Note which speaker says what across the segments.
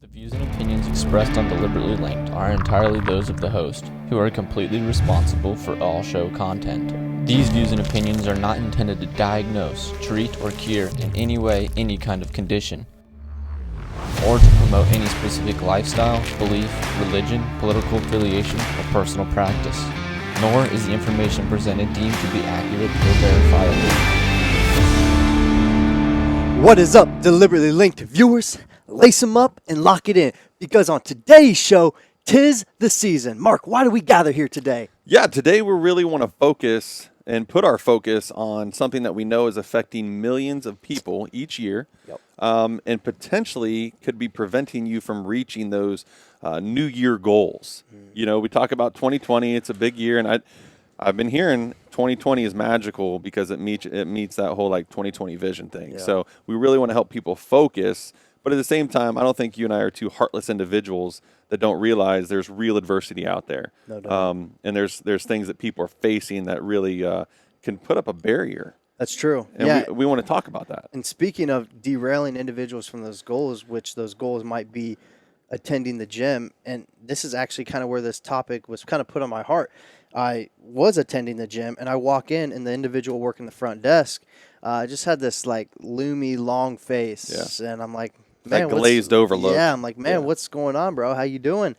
Speaker 1: The views and opinions expressed on Deliberately Linked are entirely those of the host, who are completely responsible for all show content. These views and opinions are not intended to diagnose, treat, or cure in any way any kind of condition, or to promote any specific lifestyle, belief, religion, political affiliation, or personal practice. Nor is the information presented deemed to be accurate or verifiable.
Speaker 2: What is up, Deliberately Linked viewers? Lace them up and lock it in, because on today's show, 'tis the season. Mark, why do we gather here today?
Speaker 3: Yeah, today we really want to focus and put our focus on something that we know is affecting millions of people each year, and potentially could be preventing you from reaching those New Year goals. You know, we talk about 2020; it's a big year, and I've been hearing 2020 is magical because it meets that whole like 2020 vision thing.
Speaker 2: Yeah.
Speaker 3: So we really want to help people focus. But at the same time, I don't think you and I are two heartless individuals that don't realize there's real adversity out there.
Speaker 2: No doubt.
Speaker 3: And there's things that people are facing that really can put up a barrier.
Speaker 2: That's true.
Speaker 3: And
Speaker 2: yeah.
Speaker 3: we want to talk about that.
Speaker 2: And speaking of derailing individuals from those goals, which those goals might be attending the gym, and this is actually kind of where this topic was kind of put on my heart. I was attending the gym, and I walk in, and the individual working the front desk just had this like loomy, long face, and I'm like, man,
Speaker 3: That glazed over look.
Speaker 2: Yeah, I'm like, man, what's going on, bro? How you doing?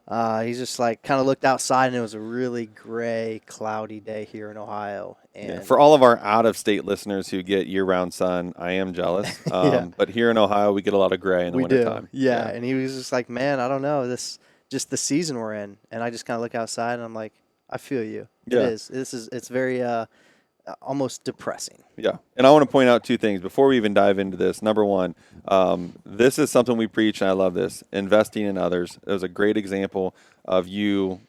Speaker 2: He's just like kind of looked outside, and it was a really gray, cloudy day here in Ohio. And
Speaker 3: For all of our out-of-state listeners who get year-round sun, I am jealous. But here in Ohio, we get a lot of gray in the wintertime.
Speaker 2: Yeah, and he was just like, man, I don't know, this just the season we're in. And I just kind of look outside, and I'm like, I feel you.
Speaker 3: Yeah.
Speaker 2: It is. It's very almost depressing.
Speaker 3: Yeah. And I want to point out two things before we even dive into this. Number one, this is something we preach, and I love this, investing in others. It was a great example of you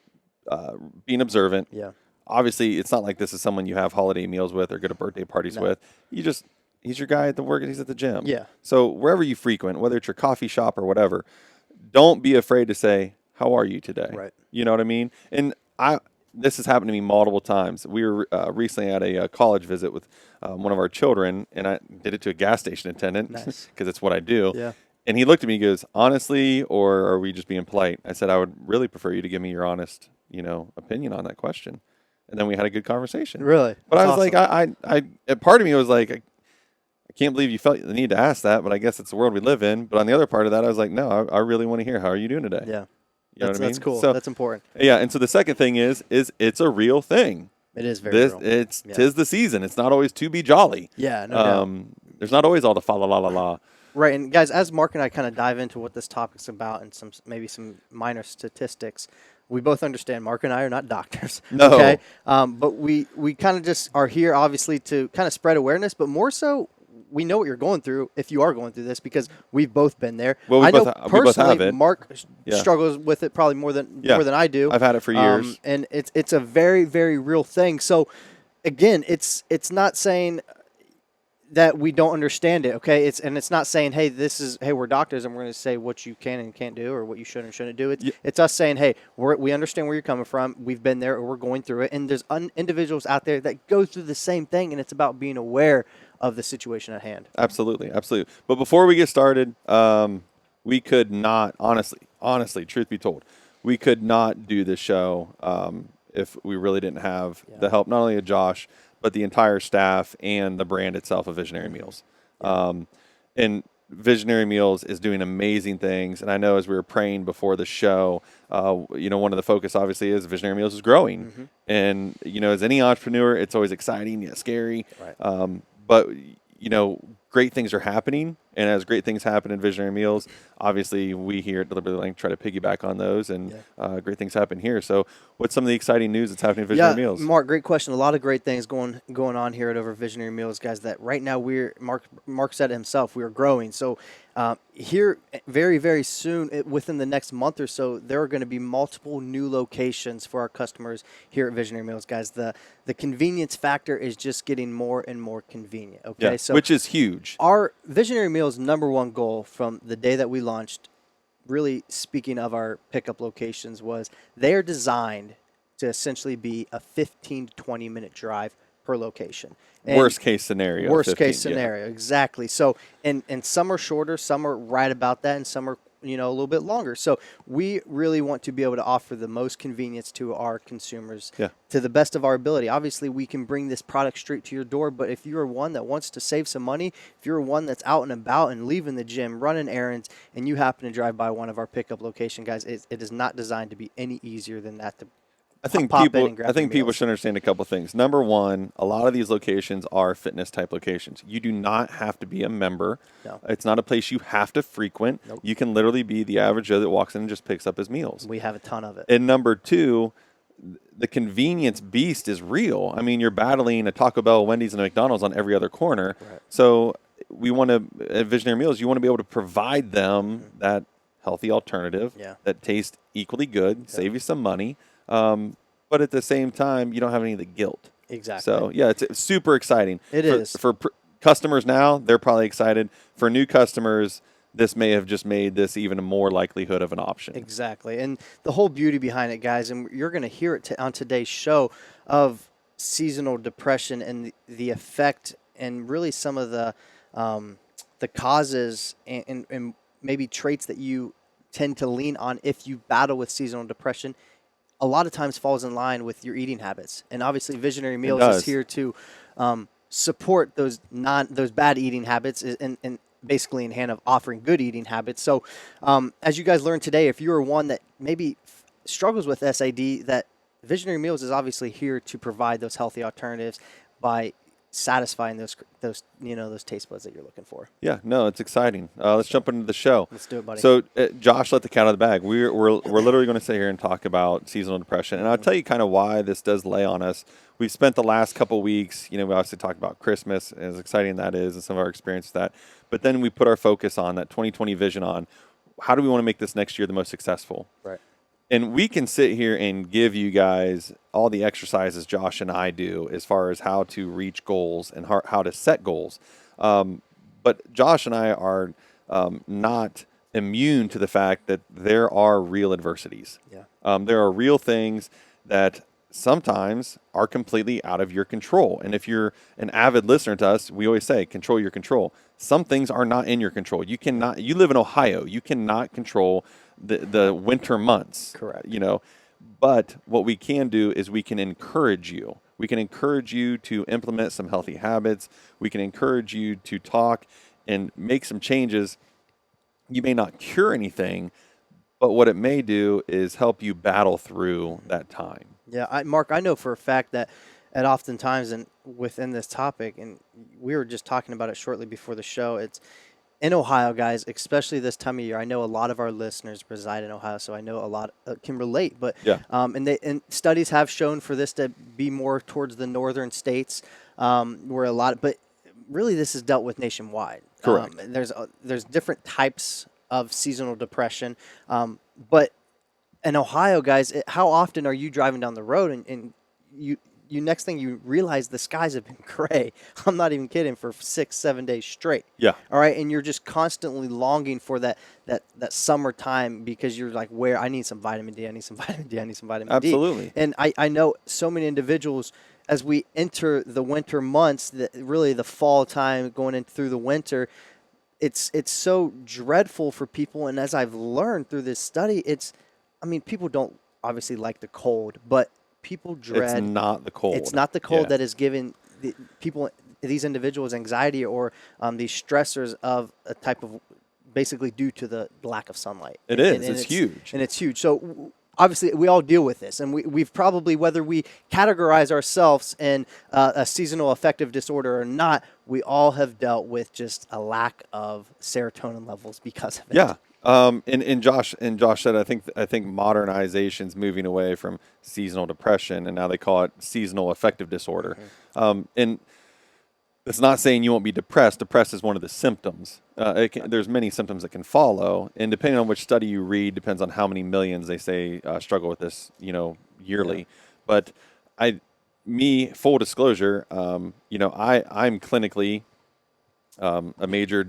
Speaker 3: being observant.
Speaker 2: Yeah.
Speaker 3: Obviously, it's not like this is someone you have holiday meals with or go to birthday parties with. He's your guy at the work, and he's at the gym.
Speaker 2: Yeah.
Speaker 3: So wherever you frequent, whether it's your coffee shop or whatever, don't be afraid to say, how are you today?
Speaker 2: Right.
Speaker 3: You know what I mean? And this has happened to me multiple times. We were recently at a college visit with one of our children, and I did it to a gas station attendant because it's what I do.
Speaker 2: Yeah.
Speaker 3: And he looked at me and goes, honestly, or are we just being polite? I said, I would really prefer you to give me your honest, opinion on that question. And then we had a good conversation.
Speaker 2: Really?
Speaker 3: But
Speaker 2: That's
Speaker 3: I was
Speaker 2: awesome.
Speaker 3: like, a part of me was like, I can't believe you felt the need to ask that, but I guess it's the world we live in. But on the other part of that, I was like, no, I really want to hear, how are you doing today?
Speaker 2: Yeah.
Speaker 3: You know what I mean?
Speaker 2: That's cool.
Speaker 3: So,
Speaker 2: that's important.
Speaker 3: yeah, and so the second thing is it's a real thing.
Speaker 2: It is very real.
Speaker 3: Tis the season. It's not always to be jolly.
Speaker 2: Yeah, no doubt.
Speaker 3: There's not always all the fa la la la la.
Speaker 2: Right, and guys, as Mark and I kind of dive into what this topic's about and maybe some minor statistics, we both understand Mark and I are not doctors.
Speaker 3: No.
Speaker 2: Okay? But we kind of just are here, obviously, to kind of spread awareness, but more so, we know what you're going through if you are going through this, because we've both been there.
Speaker 3: Well,
Speaker 2: I know
Speaker 3: we both
Speaker 2: personally,
Speaker 3: have it.
Speaker 2: Mark
Speaker 3: Yeah.
Speaker 2: struggles with it probably more than I do.
Speaker 3: I've had it for years.
Speaker 2: And it's a very, very real thing. So, again, it's not saying that we don't understand it, okay? It's not saying, hey, we're doctors and we're going to say what you can and can't do or what you should and shouldn't do. It's us saying, hey, we understand where you're coming from. We've been there, or we're going through it, and there's individuals out there that go through the same thing, and it's about being aware of the situation at hand.
Speaker 3: Absolutely. But before we get started, we could not, honestly, truth be told, we could not do this show if we really didn't have the help, not only of Josh, but the entire staff and the brand itself of Visionary Meals. And Visionary Meals is doing amazing things. And I know as we were praying before the show, one of the focus obviously is Visionary Meals is growing.
Speaker 2: Mm-hmm.
Speaker 3: And, as any entrepreneur, it's always exciting yet scary.
Speaker 2: Right.
Speaker 3: But, great things are happening. And as great things happen in Visionary Meals, obviously we here at Deliberately Linked try to piggyback on those, and great things happen here. So what's some of the exciting news that's happening at Visionary Meals?
Speaker 2: Mark, great question. A lot of great things going on here at Over Visionary Meals, guys, that right now Mark said it himself, we are growing. So here very, very soon, within the next month or so, there are going to be multiple new locations for our customers here at Visionary Meals, guys. The convenience factor is just getting more and more convenient, okay?
Speaker 3: So which is huge.
Speaker 2: Our Visionary Meals' number one goal from the day that we launched, really speaking of our pickup locations, was they are designed to essentially be a 15 to 20-minute drive per location. And
Speaker 3: worst case scenario.
Speaker 2: Worst case scenario, exactly. So, and some are shorter, some are right about that, and some are a little bit longer. So we really want to be able to offer the most convenience to our consumers to the best of our ability. Obviously, we can bring this product straight to your door, but if you're one that wants to save some money, if you're one that's out and about and leaving the gym, running errands, and you happen to drive by one of our pickup location, guys, it is not designed to be any easier than that to
Speaker 3: I think
Speaker 2: pop in
Speaker 3: people.
Speaker 2: and grab
Speaker 3: I think
Speaker 2: your
Speaker 3: people
Speaker 2: meals.
Speaker 3: should understand a couple things. Number one, a lot of these locations are fitness type locations. You do not have to be a member.
Speaker 2: No.
Speaker 3: It's not a place you have to frequent.
Speaker 2: Nope.
Speaker 3: You can literally be the average Joe that walks in and just picks up his meals.
Speaker 2: We have a ton of it.
Speaker 3: And number two, the convenience beast is real. I mean, you're battling a Taco Bell, Wendy's, and a McDonald's on every other corner.
Speaker 2: Right.
Speaker 3: So we want to, at Visionary Meals, you want to be able to provide them that healthy alternative that tastes equally good, save you some money. But at the same time, you don't have any of the guilt.
Speaker 2: Exactly.
Speaker 3: So, yeah, it's super exciting.
Speaker 2: It is.
Speaker 3: For customers now, they're probably excited. For new customers, this may have just made this even a more likelihood of an option.
Speaker 2: Exactly. And the whole beauty behind it, guys, and you're going to hear it on today's show of seasonal depression and the effect and really some of the causes and maybe traits that you tend to lean on if you battle with seasonal depression. A lot of times falls in line with your eating habits. And obviously Visionary Meals is here to support those bad eating habits and basically in hand of offering good eating habits. So as you guys learned today, if you're one that maybe struggles with SAD, that Visionary Meals is obviously here to provide those healthy alternatives by satisfying those taste buds that you're looking for.
Speaker 3: Yeah, no, it's exciting. Let's jump into the show.
Speaker 2: Let's do it, buddy.
Speaker 3: So, Josh, let the cat out of the bag. We're literally going to sit here and talk about seasonal depression, and I'll tell you kind of why this does lay on us. We've spent the last couple of weeks, we obviously talked about Christmas, as exciting that is, and some of our experience with that. But then we put our focus on that 2020 vision on how do we want to make this next year the most successful.
Speaker 2: Right.
Speaker 3: And we can sit here and give you guys all the exercises Josh and I do as far as how to reach goals and how to set goals. But Josh and I are not immune to the fact that there are real adversities.
Speaker 2: Yeah.
Speaker 3: There are real things that sometimes are completely out of your control. And if you're an avid listener to us, we always say, control your control. Some things are not in your control. You live in Ohio. You cannot control the winter months.
Speaker 2: Correct.
Speaker 3: But what we can do is we can encourage you. We can encourage you to implement some healthy habits. We can encourage you to talk and make some changes. You may not cure anything, but what it may do is help you battle through that time.
Speaker 2: Yeah, Mark, I know for a fact that at oftentimes and within this topic, and we were just talking about it shortly before the show, it's in Ohio, guys, especially this time of year. I know a lot of our listeners reside in Ohio, so I know a lot can relate. But and studies have shown for this to be more towards the northern states, but really this is dealt with nationwide.
Speaker 3: Correct.
Speaker 2: There's different types of seasonal depression, but in Ohio, guys, how often are you driving down the road and you next thing you realize the skies have been gray. I'm not even kidding, for 6-7 days straight.
Speaker 3: Yeah.
Speaker 2: All right. And you're just constantly longing for that summertime because you're like, I need some vitamin D. I need some vitamin D. I need some vitamin D.
Speaker 3: Absolutely.
Speaker 2: And I know so many individuals as we enter the winter months, really the fall time going in through the winter, it's so dreadful for people. And as I've learned through this study, people don't obviously like the cold, but people dread.
Speaker 3: It's not the cold.
Speaker 2: It's not the cold that is giving these individuals anxiety or these stressors of a type of, basically due to the lack of sunlight.
Speaker 3: It is. It's huge.
Speaker 2: And it's huge. So obviously we all deal with this, and we've probably, whether we categorize ourselves in a seasonal affective disorder or not, we all have dealt with just a lack of serotonin levels because of it.
Speaker 3: Yeah. And Josh said, I think modernization's moving away from seasonal depression, and now they call it seasonal affective disorder. Mm-hmm. And it's not saying you won't be depressed. Depressed is one of the symptoms. There's many symptoms that can follow, and depending on which study you read, depends on how many millions they say struggle with this, yearly. Yeah. But full disclosure, I'm clinically a major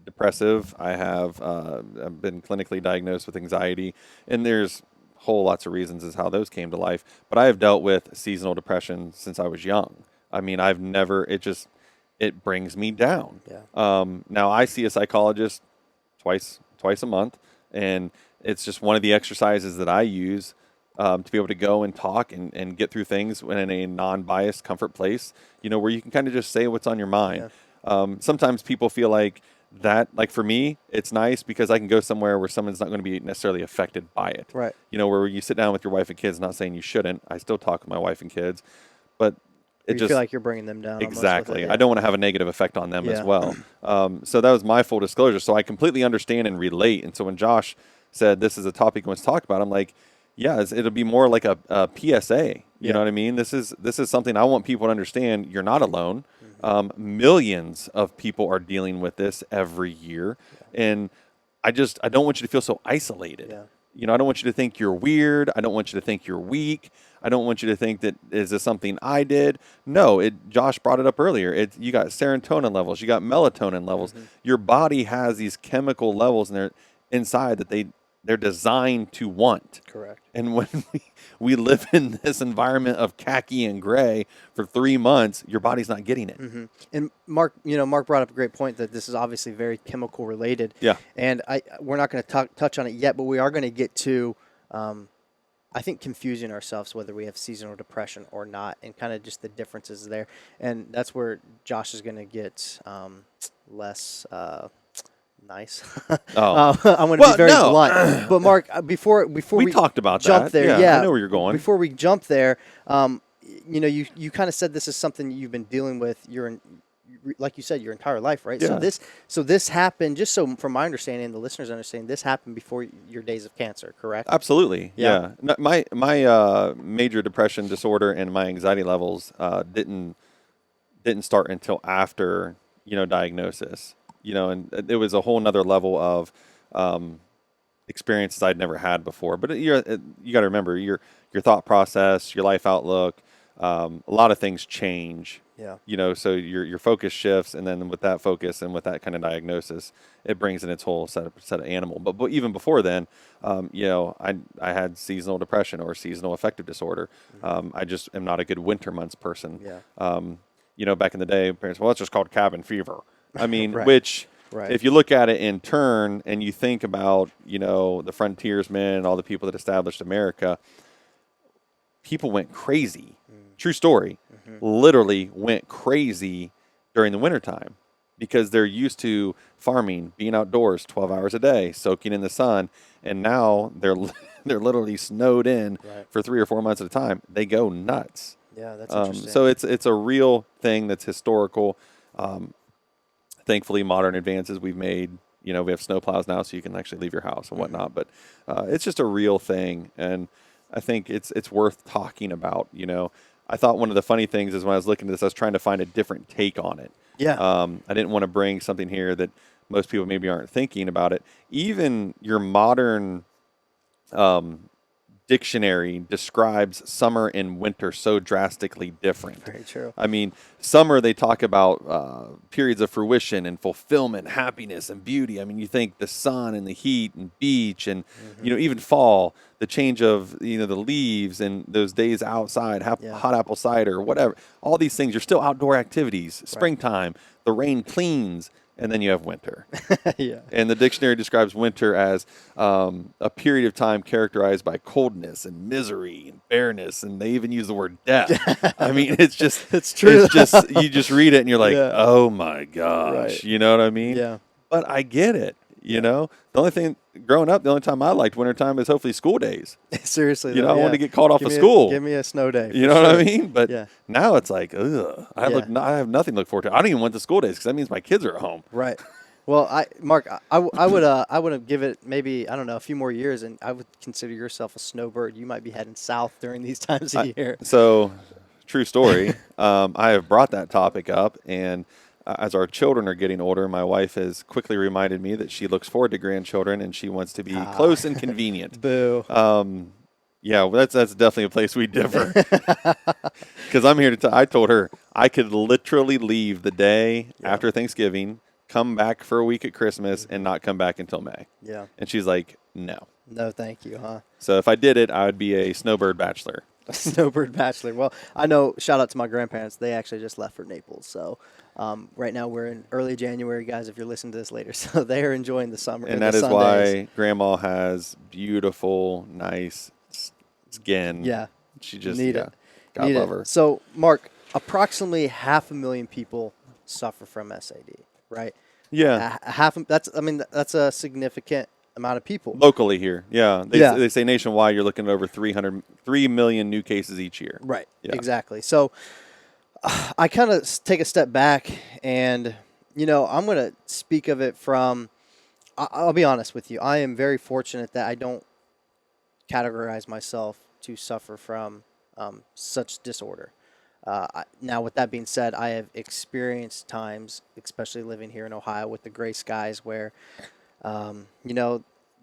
Speaker 3: depressive. I've been clinically diagnosed with anxiety, and there's lots of reasons as how those came to life. But I have dealt with seasonal depression since I was young. I mean, it brings me down.
Speaker 2: Yeah.
Speaker 3: Now I see a psychologist twice a month. And it's just one of the exercises that I use to be able to go and talk and get through things in a non-biased comfort place, where you can kind of just say what's on your mind. Sometimes people feel like for me, it's nice because I can go somewhere where someone's not going to be necessarily affected by it.
Speaker 2: Right.
Speaker 3: Where you sit down with your wife and kids, not saying you shouldn't. I still talk with my wife and kids, but
Speaker 2: You feel like you're bringing them down. almost with
Speaker 3: exactly.
Speaker 2: it, yeah.
Speaker 3: I don't want to have a negative effect on them as
Speaker 2: Yeah.
Speaker 3: well. So that was my full disclosure. So I completely understand and relate. And so when Josh said this is a topic he wants to talk about, I'm like, yeah, it'll be more like a PSA. You know what I mean? This is something I want people to understand. You're not alone. Millions of people are dealing with this every year, and I don't want you to feel so isolated.
Speaker 2: Yeah.
Speaker 3: I don't want you to think you're weird. I don't want you to think you're weak. I don't want you to think that is this something I did. No, Josh brought it up earlier. You got serotonin levels, you got melatonin levels. Your body has these chemical levels inside that they're designed to want.
Speaker 2: Correct.
Speaker 3: And when we live in this environment of khaki and gray for 3 months, your body's not getting it.
Speaker 2: And Mark brought up a great point that this is obviously very chemical related.
Speaker 3: Yeah.
Speaker 2: And we're not going to touch on it yet, but we are going to get to, I think, confusing ourselves whether we have seasonal depression or not, and kind of just the differences there. And that's where Josh is going to get less nice. I'm going to be very blunt. But Mark, before we
Speaker 3: talked about
Speaker 2: jump
Speaker 3: that.
Speaker 2: there,
Speaker 3: Yeah, I know where you're going.
Speaker 2: Before we jump there, you kind of said this is something you've been dealing with like you said, your entire life, right?
Speaker 3: Yeah.
Speaker 2: So this happened, just so from my understanding and the listeners understand, this happened before your days of cancer, correct?
Speaker 3: Absolutely.
Speaker 2: Yeah.
Speaker 3: No, my major depression disorder and my anxiety levels didn't start until after diagnosis. And it was a whole nother level of experiences I'd never had before. But you got to remember your thought process, your life outlook. A lot of things change.
Speaker 2: Yeah.
Speaker 3: So your focus shifts, and then with that focus and with that kind of diagnosis, it brings in its whole set of animal. But even before then, I had seasonal depression or seasonal affective disorder. I just am not a good winter months person.
Speaker 2: Yeah.
Speaker 3: Back in the day, parents, well, it's just called cabin fever. I mean,
Speaker 2: Right.
Speaker 3: which
Speaker 2: Right.
Speaker 3: if you look at it in turn and you think about, the frontiersmen and all the people that established America, people went crazy. True story. Literally went crazy during the wintertime because they're used to farming, being outdoors 12 hours a day, soaking in the sun, and now they're literally snowed in for 3 or 4 months at a time. They go nuts.
Speaker 2: Yeah, that's interesting.
Speaker 3: So it's a real thing that's historical. Thankfully, modern advances we've made. We have snowplows now, so you can actually leave your house and whatnot. But it's just a real thing, and I think it's worth talking about. I thought one of the funny things is when I was looking at this, I was trying to find a different take on it.
Speaker 2: Yeah.
Speaker 3: I didn't want to bring something here that most people maybe aren't thinking about it. Even your modern dictionary describes summer and winter so drastically different.
Speaker 2: Very true.
Speaker 3: I mean, summer, they talk about periods of fruition and fulfillment, happiness and beauty. I mean, you think the sun and the heat and beach and, even fall, the change of, the leaves and those days outside, hot apple cider, whatever. All these things, you're still outdoor activities. Springtime, the rain cleans. And then you have winter.
Speaker 2: Yeah.
Speaker 3: And the dictionary describes winter as a period of time characterized by coldness and misery and bareness, and they even use the word death. I mean, it's just
Speaker 2: It's true.
Speaker 3: It's just you just read it and you're like,
Speaker 2: Yeah.
Speaker 3: oh my gosh,
Speaker 2: Right.
Speaker 3: you know what I mean?
Speaker 2: Yeah.
Speaker 3: But I get it. The only thing growing up, the only time I liked wintertime is hopefully school days.
Speaker 2: Seriously.
Speaker 3: I
Speaker 2: though,
Speaker 3: wanted
Speaker 2: yeah.
Speaker 3: to get called off
Speaker 2: Give
Speaker 3: of
Speaker 2: me
Speaker 3: school.
Speaker 2: Give me a snow day.
Speaker 3: You
Speaker 2: for
Speaker 3: know what I
Speaker 2: sure.
Speaker 3: mean? But
Speaker 2: Yeah.
Speaker 3: now it's like, ugh. I have nothing to look forward to. I don't even want the school days because that means my kids are at home.
Speaker 2: Right. Well, Mark, I would give it maybe, I don't know, a few more years, and I would consider yourself a snowbird. You might be heading south during these times of year.
Speaker 3: So, true story. I have brought that topic up, and as our children are getting older, my wife has quickly reminded me that she looks forward to grandchildren, and she wants to be close and convenient.
Speaker 2: Boo.
Speaker 3: Yeah, well, that's definitely a place we differ. Because I'm here to I told her I could literally leave the day after Thanksgiving, come back for a week at Christmas, and not come back until May.
Speaker 2: Yeah.
Speaker 3: And she's like, no.
Speaker 2: No, thank you, huh?
Speaker 3: So if I did it, I would be a snowbird bachelor.
Speaker 2: Snowbird Bachelor. Well, I know. Shout out to my grandparents. They actually just left for Naples. So right now we're in early January, guys. If you're listening to this later, so they are enjoying the summer.
Speaker 3: And
Speaker 2: the
Speaker 3: that is
Speaker 2: Sundays.
Speaker 3: why Grandma has beautiful, nice skin.
Speaker 2: Yeah,
Speaker 3: She just
Speaker 2: need
Speaker 3: yeah.
Speaker 2: it.
Speaker 3: God
Speaker 2: Need
Speaker 3: love
Speaker 2: it.
Speaker 3: her.
Speaker 2: So, Mark, approximately 500,000 people suffer from SAD, right?
Speaker 3: Yeah.
Speaker 2: That's a significant amount of people.
Speaker 3: Locally here. Yeah.
Speaker 2: Yeah.
Speaker 3: They say nationwide you're looking at over 3 million new cases each year.
Speaker 2: Right.
Speaker 3: Yeah.
Speaker 2: Exactly. So I kind of take a step back and, I'm going to speak of it from, I'll be honest with you. I am very fortunate that I don't categorize myself to suffer from such disorder. Now, with that being said, I have experienced times, especially living here in Ohio with the gray skies, where,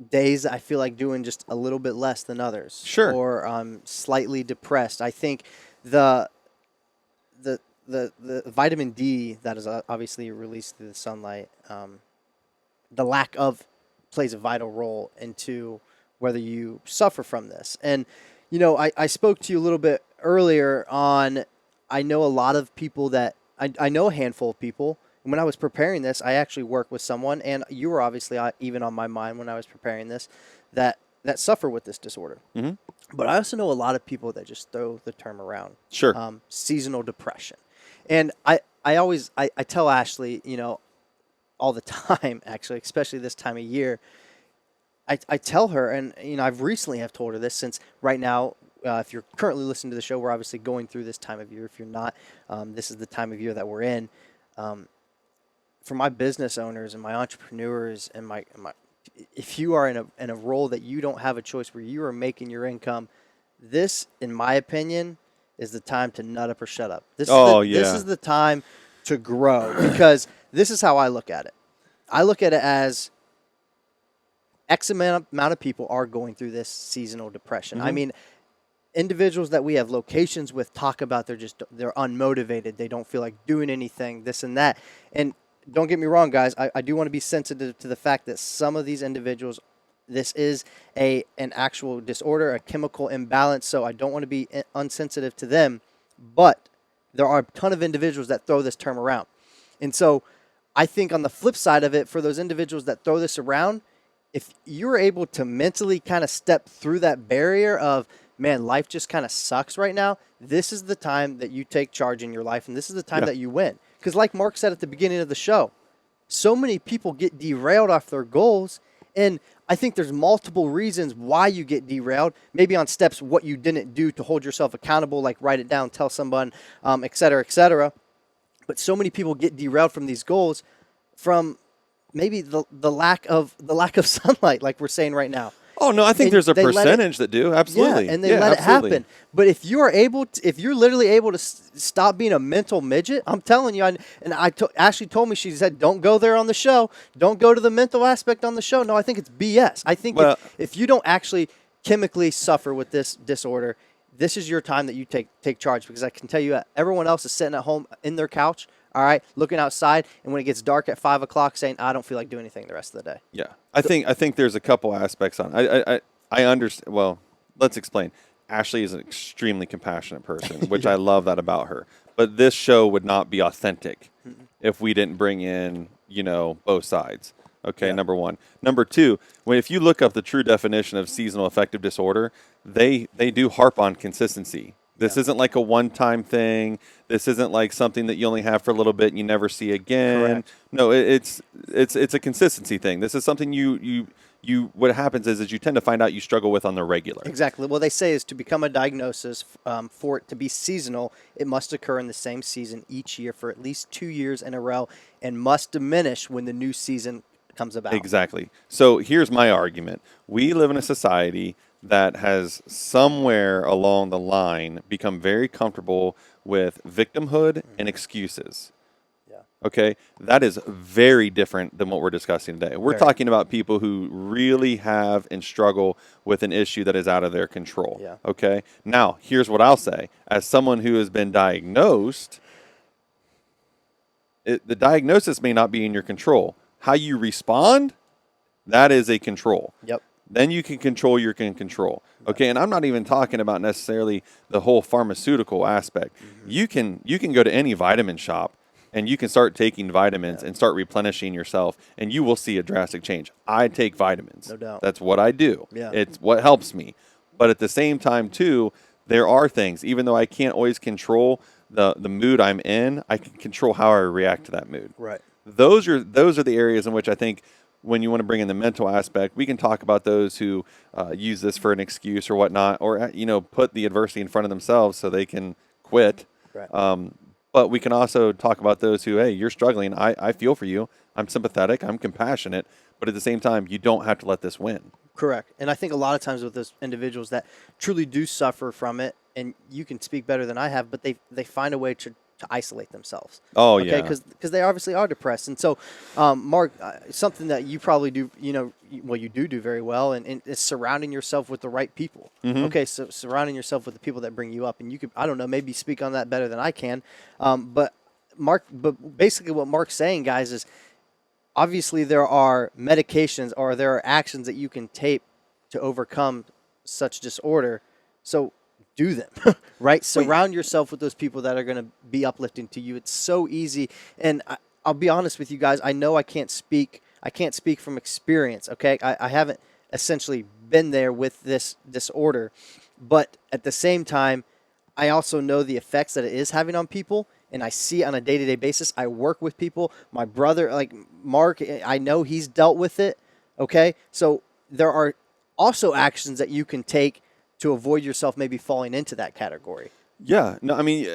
Speaker 2: days I feel like doing just a little bit less than others.
Speaker 3: Sure.
Speaker 2: Or I'm slightly depressed. I think the vitamin D that is obviously released through the sunlight, the lack of plays a vital role into whether you suffer from this. And, I spoke to you a little bit earlier on, I know a lot of people that, I know a handful of people. And when I was preparing this, I actually worked with someone, and you were obviously even on my mind when I was preparing this, that suffer with this disorder.
Speaker 3: Mhm.
Speaker 2: But I also know a lot of people that just throw the term around.
Speaker 3: Sure.
Speaker 2: Seasonal depression. And I always tell Ashley, all the time, actually, especially this time of year, I tell her, and I've recently have told her this, since right now, if you're currently listening to the show, we're obviously going through this time of year. If you're not, this is the time of year that we're in. For my business owners and my entrepreneurs and my if you are in a role that you don't have a choice, where you are making your income, this, in my opinion, is the time to nut up or shut up. This is the time to grow, because this is how I look at it. I look at it as X amount of people are going through this seasonal depression.
Speaker 3: Mm-hmm.
Speaker 2: I mean, individuals that we have locations with talk about they're unmotivated. They don't feel like doing anything, this and that. And don't get me wrong, guys. I do want to be sensitive to the fact that some of these individuals, this is an actual disorder, a chemical imbalance. So I don't want to be unsensitive to them. But there are a ton of individuals that throw this term around. And so I think on the flip side of it, for those individuals that throw this around, if you're able to mentally kind of step through that barrier of, man, life just kind of sucks right now, this is the time that you take charge in your life, and this is the time that you win. Because like Mark said at the beginning of the show, so many people get derailed off their goals, and I think there's multiple reasons why you get derailed, maybe on steps what you didn't do to hold yourself accountable, like write it down, tell someone, et cetera, et cetera. But so many people get derailed from these goals from maybe the lack of sunlight, like we're saying right now.
Speaker 3: Oh, no, I think there's a percentage that do. Absolutely.
Speaker 2: Yeah, and they let it happen. But if you're literally able to stop being a mental midget, I'm telling you, Ashley told me, she said, don't go there on the show. Don't go to the mental aspect on the show. No, I think it's BS. I think if you don't actually chemically suffer with this disorder, this is your time that you take charge, because I can tell you everyone else is sitting at home in their couch, all right, looking outside, and when it gets dark at 5 o'clock saying, I don't feel like doing anything the rest of the day.
Speaker 3: Yeah. I think there's a couple aspects on it. I understand. Well, let's explain. Ashley is an extremely compassionate person, which I love that about her. But this show would not be authentic if we didn't bring in, both sides. Okay, number one. Number two, if you look up the true definition of seasonal affective disorder, they do harp on consistency. This isn't like a one-time thing. This isn't like something that you only have for a little bit and you never see again.
Speaker 2: Correct.
Speaker 3: No, it's a consistency thing. This is something you what happens is you tend to find out you struggle with on the regular.
Speaker 2: Exactly. What they say is to become a diagnosis, for it to be seasonal, it must occur in the same season each year for at least 2 years in a row, and must diminish when the new season comes about.
Speaker 3: Exactly. So here's my argument. We live in a society that has somewhere along the line become very comfortable with victimhood and excuses.
Speaker 2: Yeah.
Speaker 3: Okay? That is very different than what we're discussing today. We're talking about people who really have and struggle with an issue that is out of their control.
Speaker 2: Yeah.
Speaker 3: Okay? Now, here's what I'll say. As someone who has been diagnosed, the diagnosis may not be in your control. How you respond, that is a control.
Speaker 2: Yep.
Speaker 3: then you can control your can control. Okay, and I'm not even talking about necessarily the whole pharmaceutical aspect. You can go to any vitamin shop and you can start taking vitamins and start replenishing yourself, and you will see a drastic change. I take vitamins.
Speaker 2: No doubt.
Speaker 3: That's what I do.
Speaker 2: Yeah.
Speaker 3: It's what helps me. But at the same time, too, there are things, even though I can't always control the mood I'm in, I can control how I react to that mood.
Speaker 2: Right.
Speaker 3: Those are the areas in which I think when you want to bring in the mental aspect, we can talk about those who use this for an excuse or whatnot, or put the adversity in front of themselves so they can quit.
Speaker 2: Right.
Speaker 3: But we can also talk about those who, hey, you're struggling. I feel for you. I'm sympathetic. I'm compassionate. But at the same time, you don't have to let this win.
Speaker 2: Correct. And I think a lot of times with those individuals that truly do suffer from it, and you can speak better than I have, but they find a way to isolate themselves.
Speaker 3: Oh,
Speaker 2: okay?
Speaker 3: yeah.
Speaker 2: Because they obviously are depressed. And so, Mark, something that you probably do, you do very well, and is surrounding yourself with the right people.
Speaker 3: Mm-hmm.
Speaker 2: Okay, so surrounding yourself with the people that bring you up. And you could, I don't know, maybe speak on that better than I can. But basically what Mark's saying, guys, is obviously there are medications or there are actions that you can take to overcome such disorder. So do them, right? Surround yourself with those people that are going to be uplifting to you. It's so easy. And I'll be honest with you guys. I know I can't speak from experience. Okay. I haven't essentially been there with this disorder, but at the same time, I also know the effects that it is having on people. And I see it on a day-to-day basis. I work with people. My brother, like Mark, I know he's dealt with it. Okay. So there are also actions that you can take to avoid yourself maybe falling into that category.
Speaker 3: Yeah. No, I mean,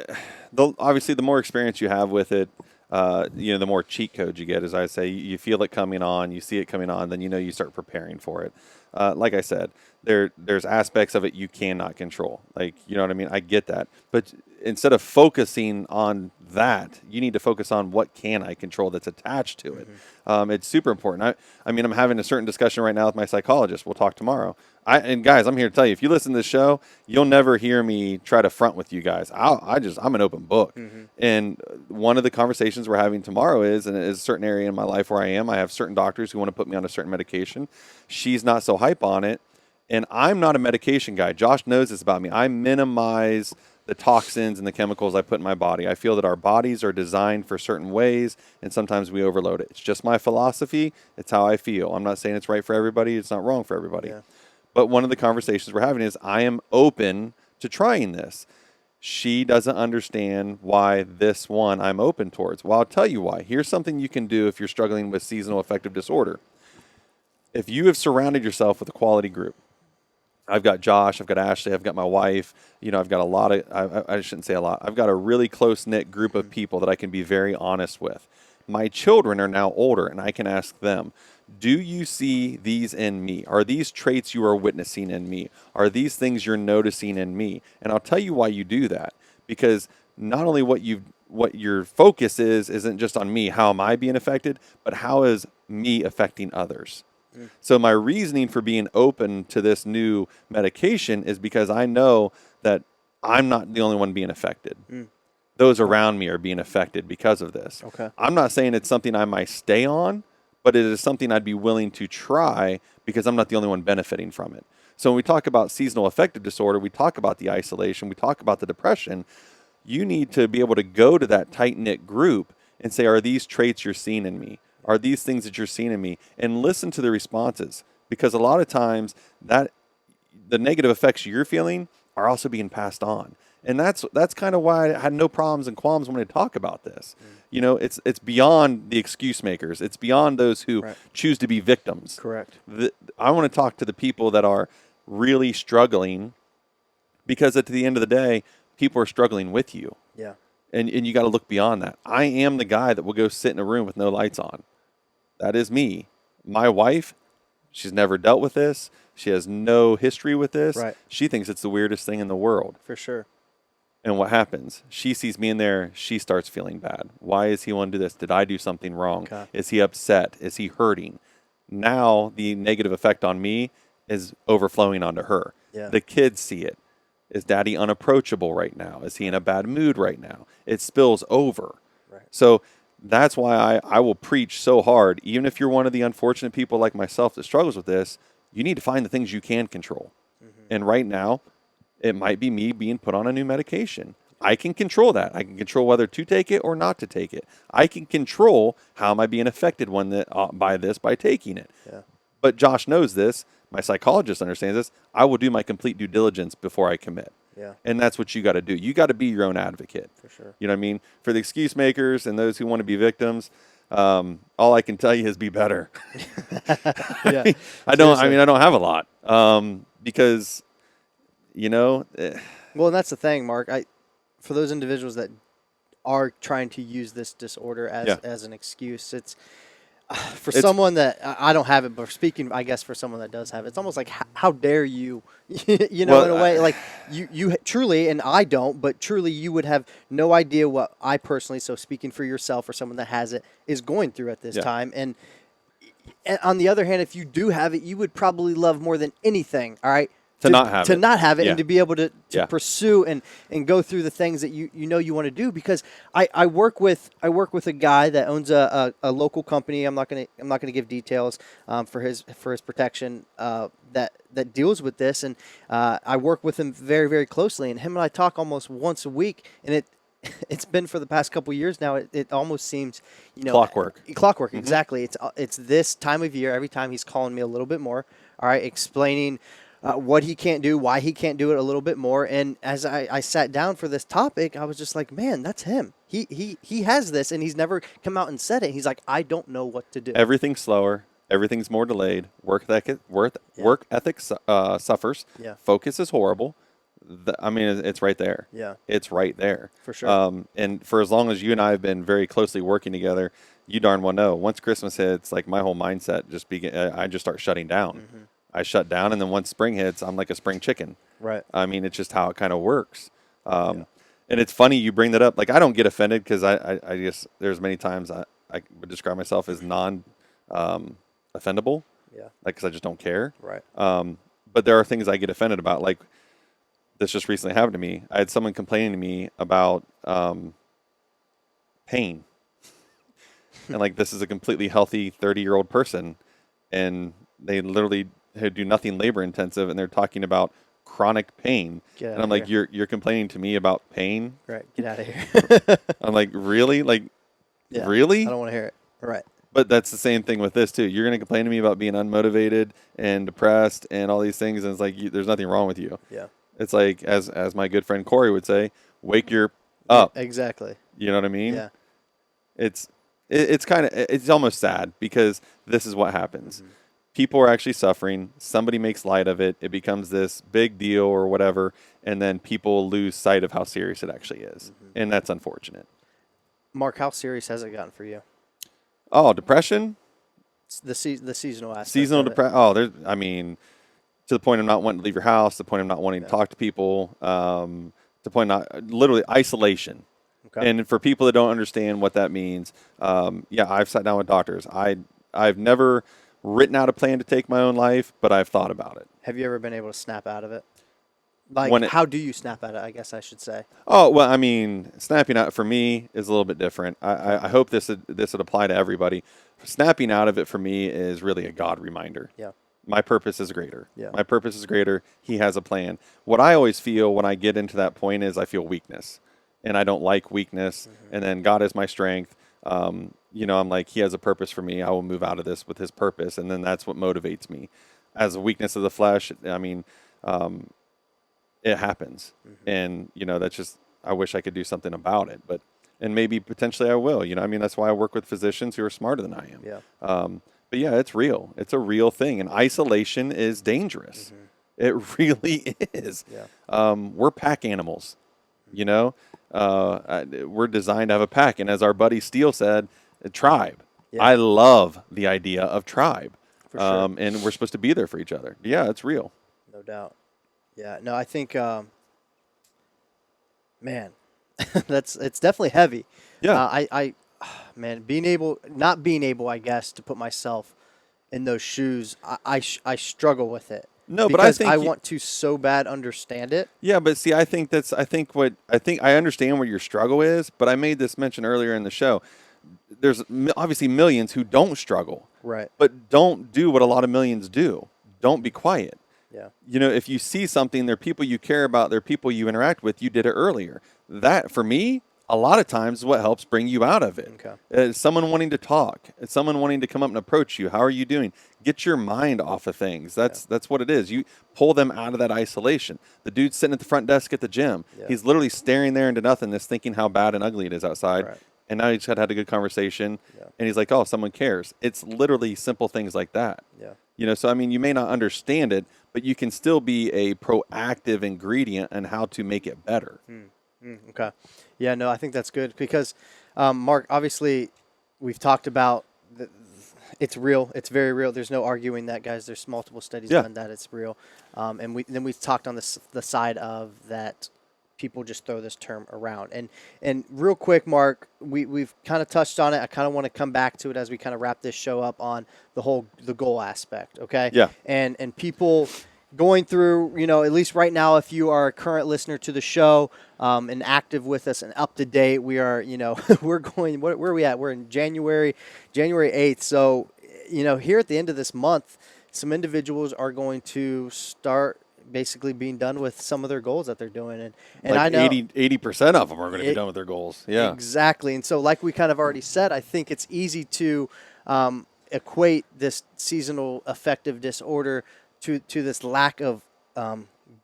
Speaker 3: obviously, the more experience you have with it, the more cheat codes you get, as I say. You feel it coming on, you see it coming on, then you start preparing for it. Like I said, there's aspects of it you cannot control. Like, you know what I mean? I get that. But instead of focusing on that, you need to focus on what can I control that's attached to it. Mm-hmm. It's super important. I mean, I'm having a certain discussion right now with my psychologist. We'll talk tomorrow. And guys, I'm here to tell you, if you listen to this show, you'll never hear me try to front with you guys. I'm an open book. Mm-hmm. And one of the conversations we're having tomorrow is a certain area in my life where I have certain doctors who want to put me on a certain medication. She's not so hype on it. And I'm not a medication guy. Josh knows this about me. I minimize the toxins and the chemicals I put in my body. I feel that our bodies are designed for certain ways, and sometimes we overload it. It's just my philosophy. It's how I feel. I'm not saying it's right for everybody. It's not wrong for everybody. Yeah. But one of the conversations we're having is I am open to trying this. She doesn't understand why this one I'm open towards. Well, I'll tell you why. Here's something you can do if you're struggling with seasonal affective disorder. If you have surrounded yourself with a quality group, I've got Josh, I've got Ashley, I've got my wife, I've got a lot of, I shouldn't say a lot, I've got a really close-knit group of people that I can be very honest with. My children are now older, and I can ask them, do you see these in me? Are these traits you are witnessing in me? Are these things you're noticing in me? And I'll tell you why you do that. Because not only what your focus isn't just on me, how am I being affected, but how is me affecting others? So my reasoning for being open to this new medication is because I know that I'm not the only one being affected. Those around me are being affected because of this.
Speaker 2: Okay.
Speaker 3: I'm not saying it's something I might stay on, but it is something I'd be willing to try because I'm not the only one benefiting from it. So when we talk about seasonal affective disorder, we talk about the isolation, we talk about the depression. You need to be able to go to that tight-knit group and say, are these traits you're seeing in me? Are these things that you're seeing in me? And listen to the responses, because a lot of times that the negative effects you're feeling are also being passed on. And that's kind of why I had no problems and qualms when I talk about this. It's beyond the excuse makers. It's beyond those who choose to be victims.
Speaker 2: Correct.
Speaker 3: I want to talk to the people that are really struggling, because at the end of the day, people are struggling with you.
Speaker 2: Yeah.
Speaker 3: And you got to look beyond that. I am the guy that will go sit in a room with no lights on. That is me. My wife, she's never dealt with this. She has no history with this.
Speaker 2: Right.
Speaker 3: She thinks it's the weirdest thing in the world.
Speaker 2: For sure.
Speaker 3: And what happens? She sees me in there. She starts feeling bad. Why is he wanting to do this? Did I do something wrong?
Speaker 2: Okay.
Speaker 3: Is he upset? Is he hurting? Now the negative effect on me is overflowing onto her.
Speaker 2: Yeah.
Speaker 3: The kids see it. Is daddy unapproachable right now? Is he in a bad mood right now? It spills over.
Speaker 2: Right.
Speaker 3: So that's why I will preach so hard, even if you're one of the unfortunate people like myself that struggles with this, you need to find the things you can control. And right now, it might be me being put on a new medication. I can control that. I can control whether to take it or not to take it. I can control how am I being affected by taking it.
Speaker 2: Yeah.
Speaker 3: But Josh knows this. My psychologist understands this. I will do my complete due diligence before I commit.
Speaker 2: Yeah.
Speaker 3: And that's what you got to do. You got to be your own advocate.
Speaker 2: For sure.
Speaker 3: You know what I mean? For the excuse makers and those who want to be victims, all I can tell you is be better.
Speaker 2: Yeah.
Speaker 3: I don't have a lot. Because,
Speaker 2: well, and that's the thing, Mark. For those individuals that are trying to use this disorder as an excuse, it's someone that I don't have it, but speaking, I guess, for someone that does have it, it's almost like, how dare you, in a way, like you truly, and I don't, but truly you would have no idea what I personally, so speaking for yourself or someone that has it, is going through at this time. And on the other hand, if you do have it, you would probably love more than anything, all right, to not have it and to be able to pursue and go through the things that you want to do. Because I work with a guy that owns a local company. I'm not gonna give details for his protection that deals with this, and I work with him very, very closely, and him and I talk almost once a week, and it's been for the past couple of years now. It almost seems,
Speaker 3: clockwork.
Speaker 2: Clockwork, exactly. It's this time of year. Every time he's calling me a little bit more. All right, explaining what he can't do, why he can't do it a little bit more. And as I sat down for this topic, I was just like, man, that's him. He has this, and he's never come out and said it. He's like, I don't know what to do.
Speaker 3: Everything's slower. Everything's more delayed. Work ethic suffers.
Speaker 2: Yeah.
Speaker 3: Focus is horrible. It's right there.
Speaker 2: Yeah.
Speaker 3: It's right there.
Speaker 2: For sure.
Speaker 3: And for as long as you and I have been very closely working together, you darn well know, once Christmas hits, like my whole mindset I just start shutting down.
Speaker 2: Mm-hmm.
Speaker 3: I shut down, and then once spring hits, I'm like a spring chicken.
Speaker 2: Right.
Speaker 3: It's just how it kind of works. And it's funny you bring that up. Like, I don't get offended because I guess there's many times I would describe myself as offendable.
Speaker 2: Yeah.
Speaker 3: Like, because I just don't care.
Speaker 2: Right.
Speaker 3: But there are things I get offended about. Like, this just recently happened to me. I had someone complaining to me about pain. And, like, this is a completely healthy 30-year-old person. And they literally do nothing labor intensive, and they're talking about chronic pain. And I'm like, you're complaining to me about pain?
Speaker 2: Right. Get out of here.
Speaker 3: I'm like, really? Like, really?
Speaker 2: I don't want to hear it. Right.
Speaker 3: But that's the same thing with this too. You're going to complain to me about being unmotivated and depressed and all these things, and it's like there's nothing wrong with you.
Speaker 2: Yeah.
Speaker 3: It's like, as my good friend Corey would say, wake your up.
Speaker 2: Exactly.
Speaker 3: You know what I mean?
Speaker 2: Yeah.
Speaker 3: It's almost sad because this is what happens. Mm-hmm. People are actually suffering. Somebody makes light of it. It becomes this big deal or whatever, and then people lose sight of how serious it actually is, and that's unfortunate.
Speaker 2: Mark, how serious has it gotten for you?
Speaker 3: Oh, depression?
Speaker 2: The seasonal aspect.
Speaker 3: Seasonal depression. Oh, to the point of not wanting to leave your house, to the point of not wanting to talk to people, to the point of literally isolation. Okay. And for people that don't understand what that means, I've sat down with doctors. I've never written out a plan to take my own life, but I've thought about it.
Speaker 2: Have you ever been able to snap out of it? Like, how do you snap out of it, I guess I should say?
Speaker 3: Oh, well, snapping out for me is a little bit different. I hope this would apply to everybody. Snapping out of it for me is really a God reminder.
Speaker 2: Yeah.
Speaker 3: My purpose is greater.
Speaker 2: Yeah.
Speaker 3: My purpose is greater. He has a plan. What I always feel when I get into that point is I feel weakness, and I don't like weakness. Mm-hmm. And then God is my strength. I'm like, He has a purpose for me. I will move out of this with His purpose, and then that's what motivates me. As a weakness of the flesh, it happens. Mm-hmm. And, that's just, I wish I could do something about it, and maybe potentially I will, that's why I work with physicians who are smarter than I am.
Speaker 2: Yeah.
Speaker 3: But yeah, it's real. It's a real thing. And isolation is dangerous. Mm-hmm. It really is.
Speaker 2: Yeah.
Speaker 3: We're pack animals, we're designed to have a pack. And as our buddy Steele said, a tribe. Yeah. I love the idea of tribe. For sure. And we're supposed to be there for each other. Yeah, it's real.
Speaker 2: No doubt. Yeah, no, I think, man, it's definitely heavy.
Speaker 3: Yeah.
Speaker 2: Man, not being able, I guess, to put myself in those shoes, I struggle with it.
Speaker 3: No, but I think
Speaker 2: I want to so bad understand it.
Speaker 3: Yeah, but see, I understand what your struggle is, but I made this mention earlier in the show. There's obviously millions who don't struggle.
Speaker 2: Right.
Speaker 3: But don't do what a lot of millions do. don't be quiet.
Speaker 2: Yeah.
Speaker 3: If you see something, they're people you care about, they're people you interact with, you did it earlier. That, for me, a lot of times is what helps bring you out of it.
Speaker 2: Okay.
Speaker 3: It's someone wanting to talk. It's someone wanting to come up and approach you. How are you doing? Get your mind off of things. That's what it is. You pull them out of that isolation. The dude's sitting at the front desk at the gym.
Speaker 2: Yeah.
Speaker 3: He's literally staring there into nothingness, thinking how bad and ugly it is outside.
Speaker 2: Right.
Speaker 3: And now he just had a good conversation.
Speaker 2: Yeah.
Speaker 3: And he's like, oh, someone cares. It's literally simple things like that.
Speaker 2: Yeah.
Speaker 3: So, I mean, you may not understand it, but you can still be a proactive ingredient in how to make it better.
Speaker 2: Okay. Yeah, no, I think that's good because, Mark, obviously we've talked about it's real. It's very real. There's no arguing that, guys. There's multiple studies on that. It's real. And we've talked on the side of that people just throw this term around. And real quick, Mark, we've kind of touched on it. I kind of want to come back to it as we kind of wrap this show up on the goal aspect. Okay.
Speaker 3: Yeah.
Speaker 2: And people going through, at least right now, if you are a current listener to the show and active with us and up to date, we are, we're going, where are we at? We're in January 8th. So, here at the end of this month, some individuals are going to start basically being done with some of their goals that they're doing. And
Speaker 3: like
Speaker 2: I know
Speaker 3: 80% of them are going to be done with their goals. Yeah.
Speaker 2: Exactly. And so like we kind of already said, I think it's easy to equate this seasonal affective disorder to this lack of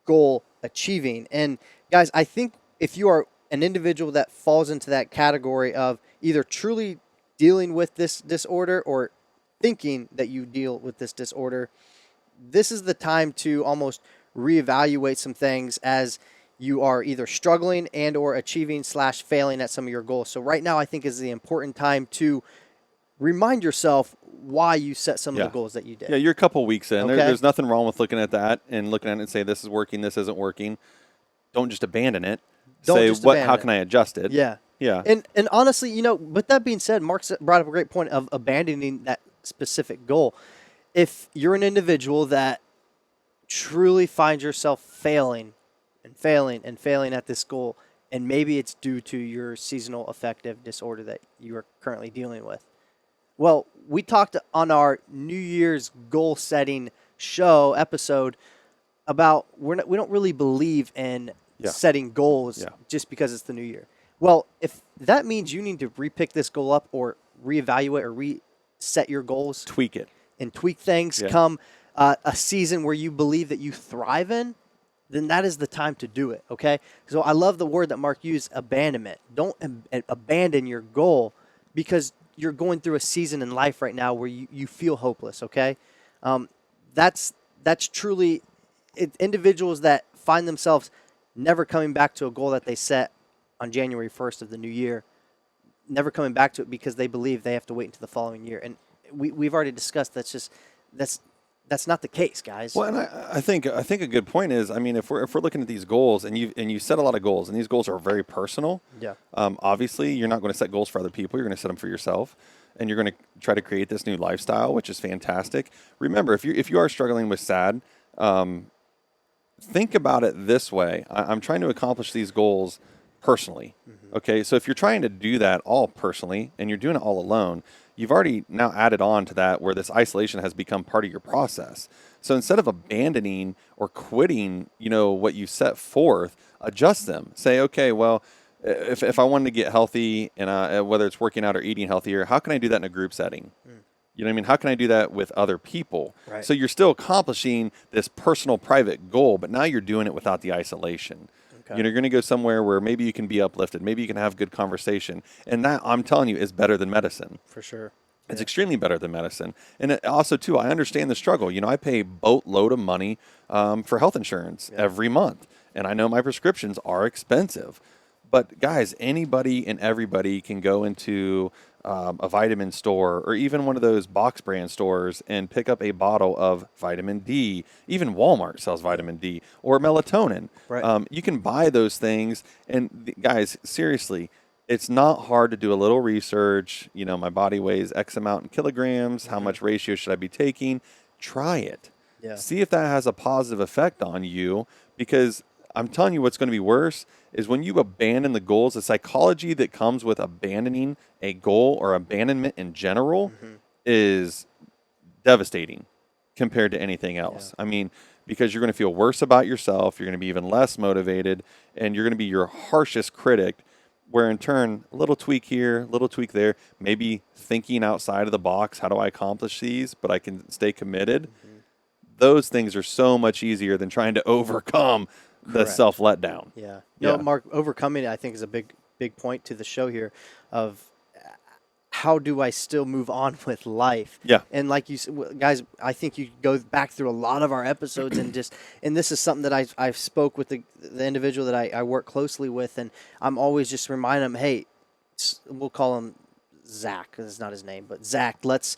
Speaker 2: goal achieving. And guys, I think if you are an individual that falls into that category of either truly dealing with this disorder or thinking that you deal with this disorder, this is the time to almost reevaluate some things as you are either struggling and or achieving / failing at some of your goals. So right now I think is the important time to remind yourself why you set some of the goals that you did.
Speaker 3: Yeah, you're a couple weeks in.
Speaker 2: Okay.
Speaker 3: There's nothing wrong with looking at that and looking at it and say, this is working, this isn't working. Don't just abandon it. How can I adjust it?
Speaker 2: Yeah.
Speaker 3: Yeah.
Speaker 2: And honestly, with that being said, Mark brought up a great point of abandoning that specific goal. If you're an individual that truly finds yourself failing at this goal, and maybe it's due to your seasonal affective disorder that you are currently dealing with. Well, we talked on our New Year's goal setting episode about we don't really believe in setting goals just because it's the new year. Well, if that means you need to repick this goal up or reevaluate or reset your goals,
Speaker 3: tweak it
Speaker 2: and tweak things come a season where you believe that you thrive in, then that is the time to do it, okay? So I love the word that Mark used, abandonment. Don't abandon your goal because you're going through a season in life right now where you feel hopeless, okay? That's truly individuals that find themselves never coming back to a goal that they set on January 1st of the new year, never coming back to it because they believe they have to wait until the following year. And we've already discussed that's not the case, guys.
Speaker 3: Well, and I think a good point is, I mean, if we're looking at these goals and you set a lot of goals, and these goals are very personal.
Speaker 2: Yeah.
Speaker 3: Obviously, you're not going to set goals for other people. You're going to set them for yourself, and you're going to try to create this new lifestyle, which is fantastic. Remember, if you are struggling with SAD, think about it this way. I'm trying to accomplish these goals personally. Mm-hmm. Okay, so if you're trying to do that all personally and you're doing it all alone, you've already now added on to that where this isolation has become part of your process. So instead of abandoning or quitting, what you set forth, adjust them. Say, okay, well, if I wanted to get healthy and whether it's working out or eating healthier, how can I do that in a group setting? You know what I mean? How can I do that with other people?
Speaker 2: Right.
Speaker 3: So you're still accomplishing this personal, private goal, but now you're doing it without the isolation. Okay. You're going to go somewhere where maybe you can be uplifted. Maybe you can have good conversation. And that, I'm telling you, is better than medicine.
Speaker 2: For sure.
Speaker 3: It's extremely better than medicine. And also, too, I understand the struggle. I pay a boatload of money for health insurance every month. And I know my prescriptions are expensive. But, guys, anybody and everybody can go into a vitamin store or even one of those box brand stores and pick up a bottle of vitamin D. Even Walmart sells vitamin D or melatonin.
Speaker 2: Right.
Speaker 3: You can buy those things. And guys, seriously, it's not hard to do a little research. My body weighs X amount in kilograms. Mm-hmm. How much ratio should I be taking? Try it.
Speaker 2: Yeah.
Speaker 3: See if that has a positive effect on you, because I'm telling you what's going to be worse is when you abandon the goals. The psychology that comes with abandoning a goal or abandonment in general is devastating. compared to anything else. I mean, because you're going to feel worse about yourself, you're going to be even less motivated, and you're going to be your harshest critic. Where in turn, a little tweak here, a little tweak there, maybe thinking outside of the box, how do I accomplish these, but I can stay committed? Those things are so much easier than trying to overcome the self letdown.
Speaker 2: Yeah. No, Mark, overcoming it, I think, is a big point to the show here of how do I still move on with life?
Speaker 3: Yeah.
Speaker 2: And like you said, guys, I think you go back through a lot of our episodes and this is something that I've spoke with the individual that I work closely with, and I'm always just reminding them, hey, we'll call him Zach, because it's not his name, but Zach, let's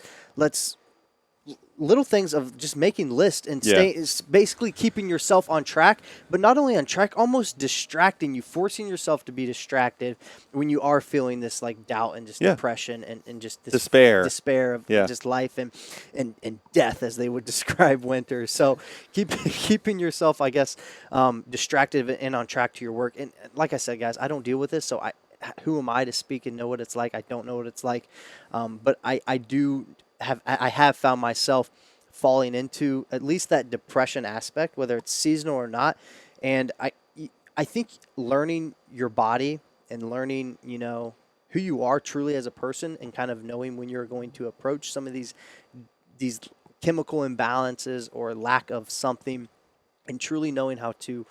Speaker 2: little things of just making lists and basically keeping yourself on track, but not only on track, almost distracting you, forcing yourself to be distracted when you are feeling this like doubt and just depression and just this despair of just life and death, as they would describe winter. So keeping yourself, I guess, distracted and on track to your work. And like I said, guys, I don't deal with this, so who am I to speak and know what it's like? I don't know what it's like, but I have found myself falling into at least that depression aspect, whether it's seasonal or not. And I think learning your body and learning, who you are truly as a person, and kind of knowing when you're going to approach some of these chemical imbalances or lack of something, and truly knowing how to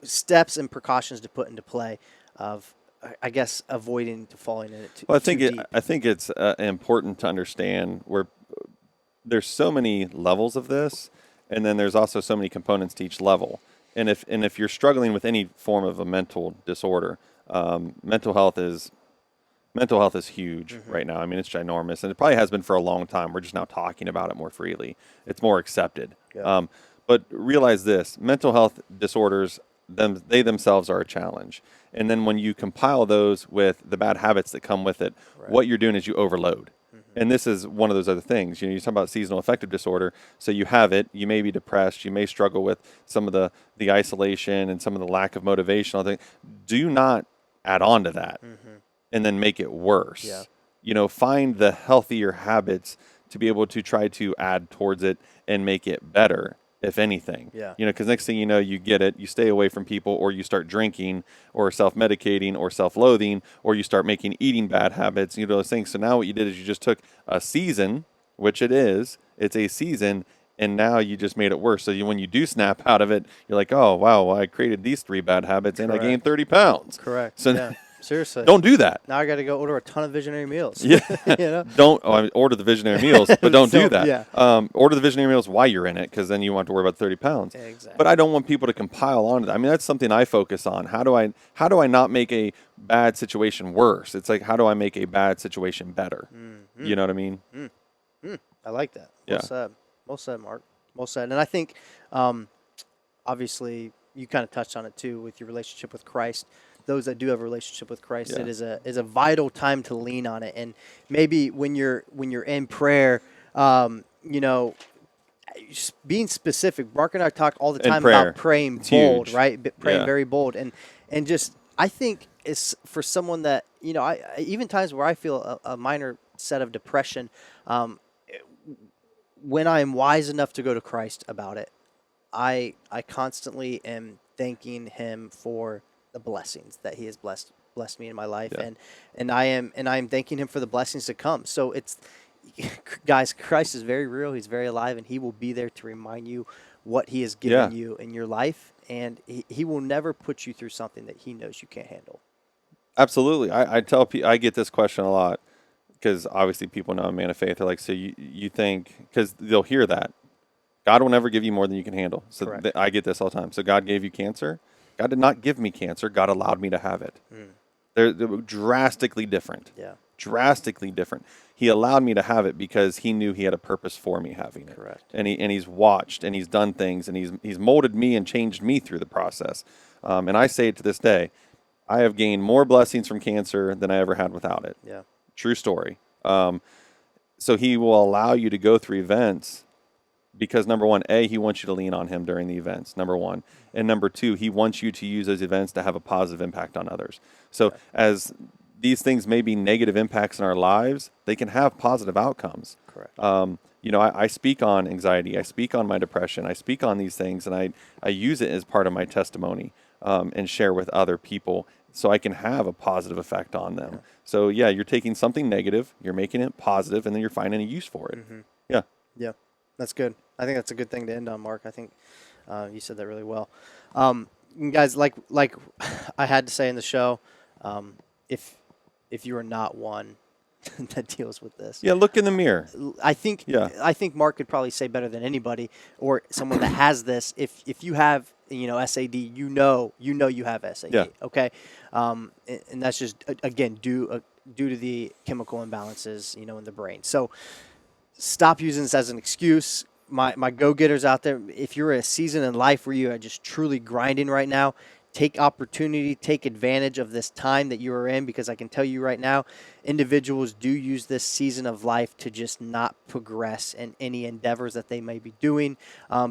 Speaker 2: steps and precautions to put into play of, I guess, avoiding to falling in it too.
Speaker 3: Well, I think it's important to understand where there's so many levels of this, and then there's also so many components to each level. And if you're struggling with any form of a mental disorder, mental health is huge right now. I mean, it's ginormous, and it probably has been for a long time. We're just now talking about it more freely. It's more accepted. Yeah. But realize this: mental health disorders, they themselves are a challenge. And then when you compile those with the bad habits that come with it, what you're doing is you overload. And this is one of those other things. You talk about seasonal affective disorder. So you have it. You may be depressed. You may struggle with some of the isolation and some of the lack of motivation. Do not add on to that and then make it worse. Yeah. Find the healthier habits to be able to try to add towards it and make it better, if anything. Yeah. Because next thing you know, you get it, you stay away from people, or you start drinking or self-medicating or self-loathing, or you start making eating bad habits, those things. So now what you did is you just took a season, which it's a season, and now you just made it worse. So when you do snap out of it, you're like, oh, wow, well, I created these 3 bad habits and I gained 30 pounds.
Speaker 2: Correct.
Speaker 3: So
Speaker 2: seriously,
Speaker 3: don't do that.
Speaker 2: Now I got to go order a ton of visionary meals.
Speaker 3: Yeah, don't order the visionary meals, but don't do that. Yeah. Order the visionary meals while you're in it, because then you won't have to worry about 30 pounds. Yeah, exactly. But I don't want people to compile onto that. I mean, that's something I focus on. How do I not make a bad situation worse? It's like, how do I make a bad situation better? Mm-hmm. You know what I mean?
Speaker 2: I like that. Well said, Mark. Well said. And I think, obviously, you kind of touched on it too with your relationship with Christ. Those that do have a relationship with Christ, it is a vital time to lean on it. And maybe when you're in prayer, being specific. Mark and I talk all the time about praying bold, right? Praying very bold, and just, I think it's for someone that I even times where I feel a minor set of depression, when I am wise enough to go to Christ about it, I constantly am thanking Him for the blessings that He has blessed me in my life, and I am thanking Him for the blessings to come. So it's, guys, Christ is very real. He's very alive, and He will be there to remind you what He has given you in your life, and he will never put you through something that He knows you can't handle.
Speaker 3: Absolutely. I tell people, I get this question a lot, because obviously people know I'm a man of faith. They're like, so you think, because they'll hear that God will never give you more than you can handle. So I get this all the time. So God gave you cancer. God did not give me cancer. God allowed me to have it. They're drastically different. Yeah. Drastically different. He allowed me to have it because He knew He had a purpose for me having it. Correct. And He's watched and He's done things and He's molded me and changed me through the process. And I say it to this day, I have gained more blessings from cancer than I ever had without it. Yeah. True story. So He will allow you to go through events because, number one, He wants you to lean on Him during the events, number one. And number two, He wants you to use those events to have a positive impact on others. So as these things may be negative impacts in our lives, they can have positive outcomes.
Speaker 2: Correct.
Speaker 3: You know, I speak on anxiety, I speak on my depression, I speak on these things, and I use it as part of my testimony and share with other people so I can have a positive effect on them. So yeah, you're taking something negative, you're making it positive, and then you're finding a use for it. Yeah.
Speaker 2: Yeah, that's good. I think that's a good thing to end on, Mark. I think you said that really well. Guys, like I had to say in the show, if you are not one that deals with this,
Speaker 3: Yeah, look in the mirror.
Speaker 2: I think
Speaker 3: Yeah.
Speaker 2: I think Mark could probably say better than anybody, or someone that has this. If you have SAD, you know you have SAD.
Speaker 3: Yeah.
Speaker 2: Okay, and that's just again due to the chemical imbalances in the brain. So stop using this as an excuse. My go-getters out there, if you're at a season in life where you are just truly grinding right now, take opportunity, take advantage of this time that you are in, because I can tell you right now, individuals do use this season of life to just not progress in any endeavors that they may be doing,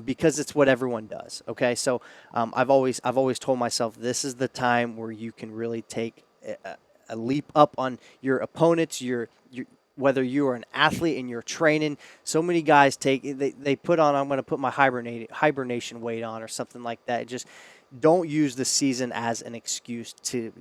Speaker 2: because it's what everyone does. Okay, so I've always told myself this is the time where you can really take a leap up on your opponents, whether you are an athlete and you're training. So many guys they put on, I'm going to put my hibernation weight on or something like that. Just don't use the season as an excuse to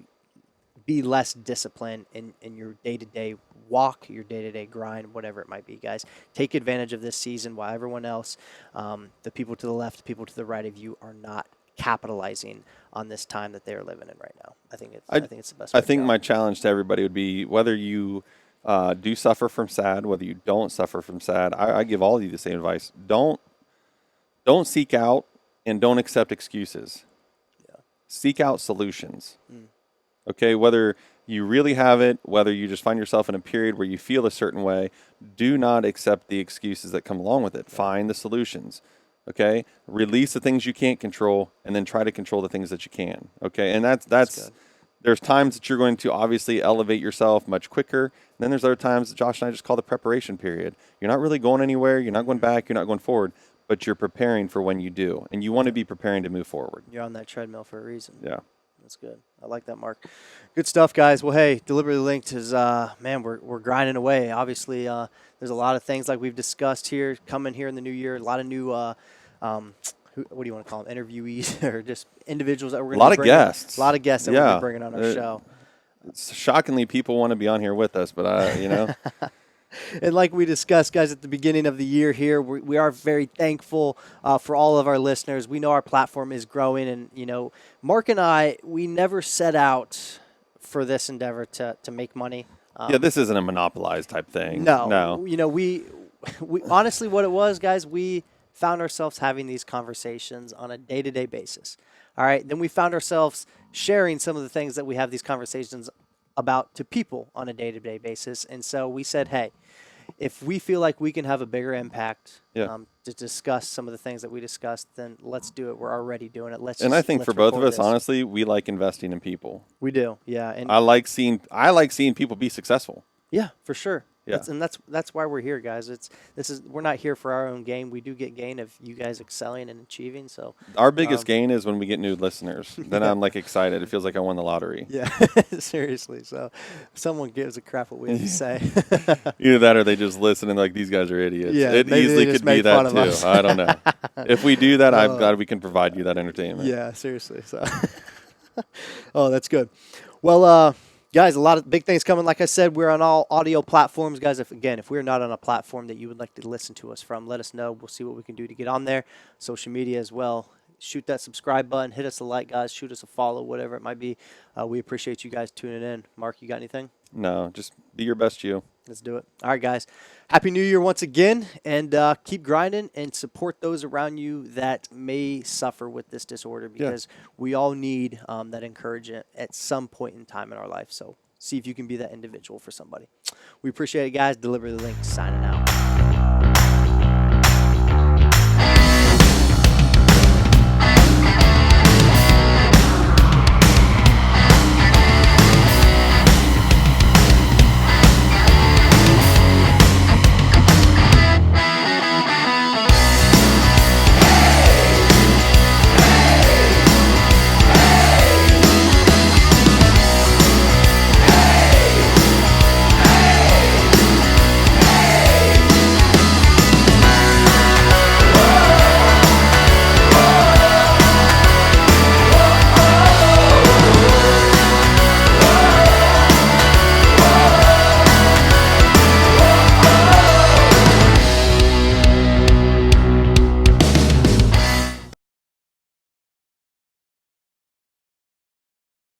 Speaker 2: be less disciplined in your day-to-day walk, your day-to-day grind, whatever it might be, guys. Take advantage of this season while everyone else, the people to the left, the people to the right of you, are not capitalizing on this time that they're living in right now. I think it's the best way
Speaker 3: I think
Speaker 2: to go.
Speaker 3: my challenge to everybody would be, whether you do suffer from SAD, whether you don't suffer from SAD, I give all of you the same advice. Don't seek out and don't accept excuses. Seek out solutions. Okay, whether you really have it, whether you just find yourself in a period where you feel a certain way, do not accept the excuses that come along with it. Find the solutions. Okay, release the things you can't control, and then try to control the things that you can. Okay, and that's
Speaker 2: good.
Speaker 3: There's times that you're going to obviously elevate yourself much quicker. And then there's other times that Josh and I just call the preparation period. You're not really going anywhere. You're not going back. You're not going forward. But you're preparing for when you do. And you want to be preparing to move forward.
Speaker 2: You're on that treadmill for a reason.
Speaker 3: Yeah.
Speaker 2: That's good. I like that, Mark. Good stuff, guys. Well, hey, Deliberately Linked is, we're grinding away. Obviously, there's a lot of things like we've discussed here coming here in the new year. A lot of new, what do you want to call them, interviewees or just individuals that we're going to
Speaker 3: A lot of guests.
Speaker 2: A lot of guests that we're going to be bringing on our show.
Speaker 3: Shockingly, people want to be on here with us, but,
Speaker 2: And like we discussed, guys, at the beginning of the year here, we are very thankful for all of our listeners. We know our platform is growing, and, Mark and I, we never set out for this endeavor to make money.
Speaker 3: this isn't a monopolized type thing.
Speaker 2: No. We honestly, what it was, guys, we found ourselves having these conversations on a day-to-day basis. All right. Then we found ourselves sharing some of the things that we have these conversations about to people on a day-to-day basis. And so we said, hey, if we feel like we can have a bigger impact to discuss some of the things that we discussed, then let's do it. We're already doing it.
Speaker 3: And I think for both of us, honestly, we like investing in people.
Speaker 2: We do. Yeah. And
Speaker 3: I like seeing people be successful.
Speaker 2: Yeah, for sure.
Speaker 3: Yeah.
Speaker 2: That's why we're here, guys. We're not here for our own gain. We do get gain of you guys excelling and achieving. So
Speaker 3: our biggest gain is when we get new listeners. Then I'm like excited. It feels like I won the lottery.
Speaker 2: Yeah, seriously. So someone gives a crap what we have to say.
Speaker 3: Either that or they just listen and like, these guys are idiots.
Speaker 2: Yeah,
Speaker 3: it
Speaker 2: maybe
Speaker 3: easily
Speaker 2: they just
Speaker 3: could be
Speaker 2: make fun
Speaker 3: that
Speaker 2: of
Speaker 3: too.
Speaker 2: us.
Speaker 3: I don't know. If we do that, I'm glad we can provide you that entertainment.
Speaker 2: Yeah, seriously. So, oh, that's good. Well, guys, a lot of big things coming. Like I said, we're on all audio platforms. Guys, if we're not on a platform that you would like to listen to us from, let us know. We'll see what we can do to get on there. Social media as well. Shoot that subscribe button. Hit us a like, guys. Shoot us a follow, whatever it might be. We appreciate you guys tuning in. Mark, you got anything?
Speaker 3: No, just be your best you.
Speaker 2: Let's do it. All right, guys. Happy New Year once again, and keep grinding and support those around you that may suffer with this disorder, because we all need that encouragement at some point in time in our life. So see if you can be that individual for somebody. We appreciate it, guys. Deliberately Linked signing out.